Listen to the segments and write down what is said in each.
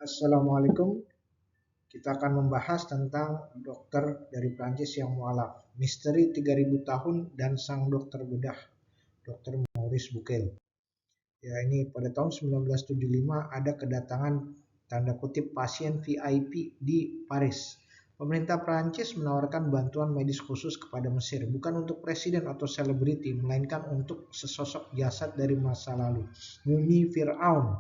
Assalamualaikum. Kita akan membahas tentang dokter dari Prancis yang mualaf, misteri 3000 tahun dan sang dokter bedah, Dr. Maurice Bucaille. Ya, ini pada tahun 1975 ada kedatangan tanda kutip pasien VIP di Paris. Pemerintah Prancis menawarkan bantuan medis khusus kepada Mesir, bukan untuk presiden atau selebriti, melainkan untuk sesosok jasad dari masa lalu, mumi Fir'aun.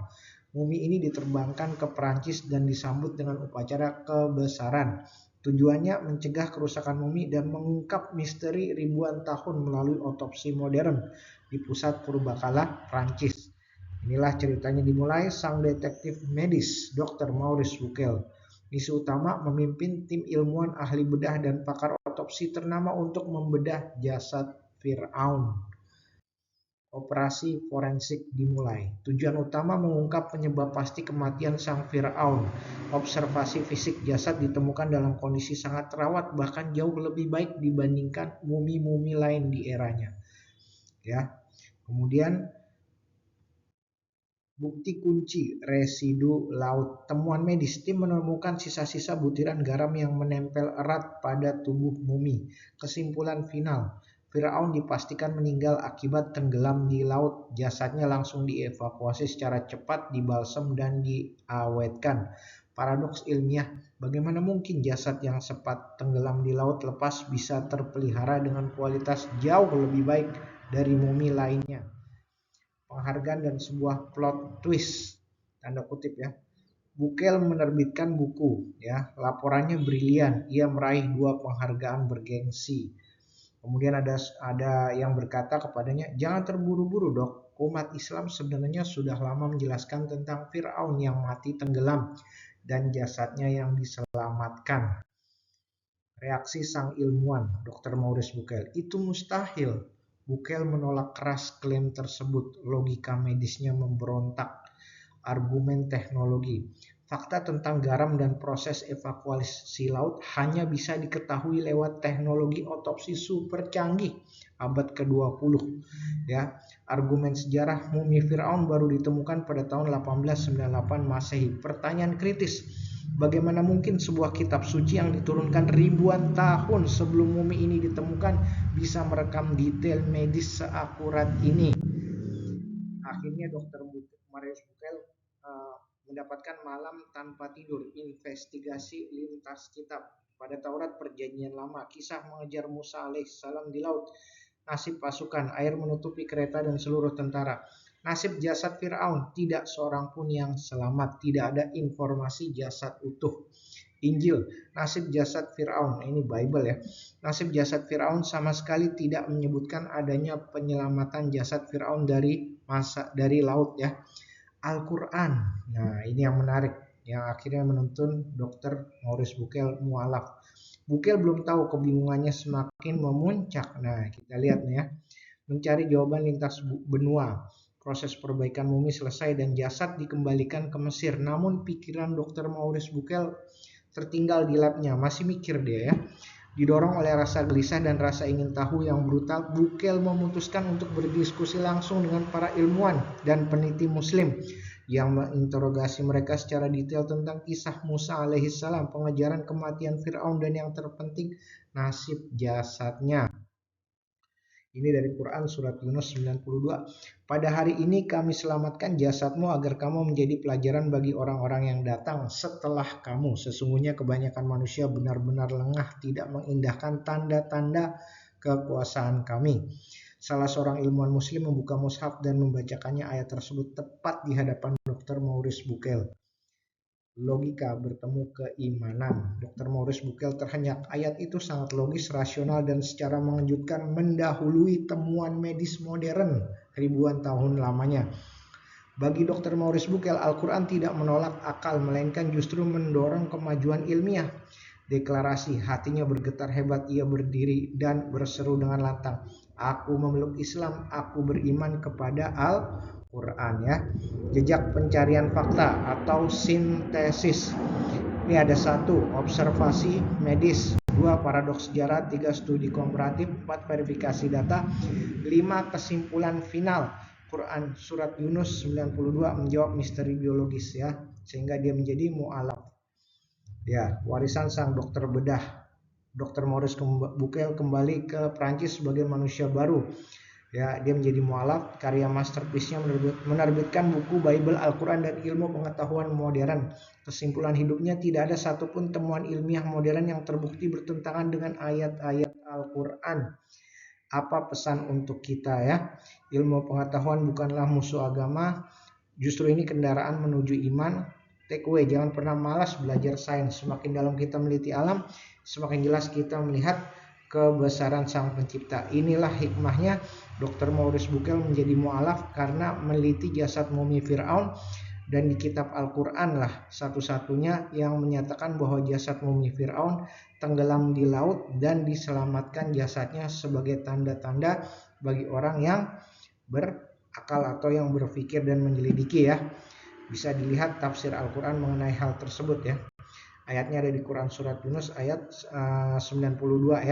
Mumi ini diterbangkan ke Prancis dan disambut dengan upacara kebesaran. Tujuannya mencegah kerusakan mumi dan mengungkap misteri ribuan tahun melalui otopsi modern di pusat purbakala Prancis. Inilah ceritanya dimulai sang detektif medis Dr. Maurice Bucaille. Misi utama memimpin tim ilmuwan ahli bedah dan pakar otopsi ternama untuk membedah jasad Fir'aun. Operasi forensik dimulai. Tujuan utama mengungkap penyebab pasti kematian sang Fir'aun. Observasi fisik jasad ditemukan dalam kondisi sangat terawat, bahkan jauh lebih baik dibandingkan mumi-mumi lain di eranya. Ya. Kemudian bukti kunci residu laut. Temuan medis, tim menemukan sisa-sisa butiran garam yang menempel erat pada tubuh mumi. Kesimpulan final, Firaun dipastikan meninggal akibat tenggelam di laut. Jasadnya langsung dievakuasi secara cepat, dibalsem dan diawetkan. Paradoks ilmiah, bagaimana mungkin jasad yang sempat tenggelam di laut lepas bisa terpelihara dengan kualitas jauh lebih baik dari mumi lainnya? Penghargaan dan sebuah plot twist, tanda kutip ya. Bucaille menerbitkan buku ya, laporannya brilian, ia meraih 2 penghargaan bergengsi. Kemudian ada yang berkata kepadanya, jangan terburu-buru dok, umat Islam sebenarnya sudah lama menjelaskan tentang Fir'aun yang mati tenggelam dan jasadnya yang diselamatkan. Reaksi sang ilmuwan, Dr. Maurice Bucaille, itu mustahil. Bucaille menolak keras klaim tersebut, logika medisnya memberontak, argumen teknologi. Fakta tentang garam dan proses evakuasi laut hanya bisa diketahui lewat teknologi otopsi super canggih abad ke-20. Ya, argumen sejarah mumi Firaun baru ditemukan pada tahun 1898 Masehi. Pertanyaan kritis, bagaimana mungkin sebuah kitab suci yang diturunkan ribuan tahun sebelum mumi ini ditemukan bisa merekam detail medis seakurat ini? Akhirnya Dr. Maurice Bucaille mendapatkan malam tanpa tidur, investigasi lintas kitab. Pada Taurat Perjanjian Lama, kisah mengejar Musa alaihissalam di laut, nasib pasukan, air menutupi kereta dan seluruh tentara. Nasib jasad Fir'aun, tidak seorang pun yang selamat, tidak ada informasi jasad utuh. Injil, nasib jasad Fir'aun, ini Bible ya. Nasib jasad Fir'aun sama sekali tidak menyebutkan adanya penyelamatan jasad Fir'aun dari laut ya. Al-Quran, nah ini yang menarik, yang akhirnya menuntun Dr. Maurice Bucaille mualaf. Bucaille belum tahu, kebingungannya semakin memuncak. Nah kita lihat nih ya, mencari jawaban lintas benua. Proses perbaikan mumi selesai dan jasad dikembalikan ke Mesir. Namun pikiran Dr. Maurice Bucaille tertinggal di labnya, masih mikir dia ya. Didorong oleh rasa gelisah dan rasa ingin tahu yang brutal, Bucaille memutuskan untuk berdiskusi langsung dengan para ilmuwan dan peneliti muslim yang menginterogasi mereka secara detail tentang kisah Musa alaihissalam, pengejaran kematian Fir'aun, dan yang terpenting nasib jasadnya. Ini dari Quran surat Yunus 92. Pada hari ini kami selamatkan jasadmu agar kamu menjadi pelajaran bagi orang-orang yang datang setelah kamu. Sesungguhnya kebanyakan manusia benar-benar lengah tidak mengindahkan tanda-tanda kekuasaan kami. Salah seorang ilmuwan muslim membuka mushaf dan membacakannya ayat tersebut tepat di hadapan Dr. Maurice Bucaille. Logika bertemu keimanan. Dr. Maurice Bucaille terhenyak. Ayat itu sangat logis, rasional, dan secara mengejutkan mendahului temuan medis modern ribuan tahun lamanya. Bagi Dr. Maurice Bucaille, Al-Quran tidak menolak akal, melainkan justru mendorong kemajuan ilmiah. Deklarasi, hatinya bergetar hebat, ia berdiri dan berseru dengan lantang, aku memeluk Islam, aku beriman kepada Al-Quran ya. Jejak pencarian fakta atau sintesis. Ini ada 1, observasi medis, 2, paradoks sejarah, 3, studi komparatif, 4, verifikasi data, 5, kesimpulan final. Quran surat Yunus 92 menjawab misteri biologis ya. sehingga dia menjadi mu'alaf. Ya, warisan sang dokter bedah. Dr. Maurice Bucaille kembali ke Prancis sebagai manusia baru. Ya, dia menjadi mualaf. Karya masterpiece-nya menerbitkan buku Bible, Al-Quran, dan ilmu pengetahuan modern. Kesimpulan hidupnya, tidak ada satupun temuan ilmiah modern yang terbukti bertentangan dengan ayat-ayat Al-Quran. Apa pesan untuk kita ya? Ilmu pengetahuan bukanlah musuh agama, justru ini kendaraan menuju iman. Take away, jangan pernah malas belajar sains. Semakin dalam kita meneliti alam, semakin jelas kita melihat kebesaran sang pencipta. Inilah hikmahnya Dr. Maurice Bucaille menjadi mu'alaf, karena meneliti jasad mumi Fir'aun, dan di kitab Al-Quran lah satu-satunya yang menyatakan bahwa jasad mumi Fir'aun tenggelam di laut dan diselamatkan jasadnya sebagai tanda-tanda bagi orang yang berakal atau yang berpikir dan menyelidiki ya. Bisa dilihat tafsir Al-Quran mengenai hal tersebut ya. Ayatnya ada di Quran surat Yunus ayat 92 ya.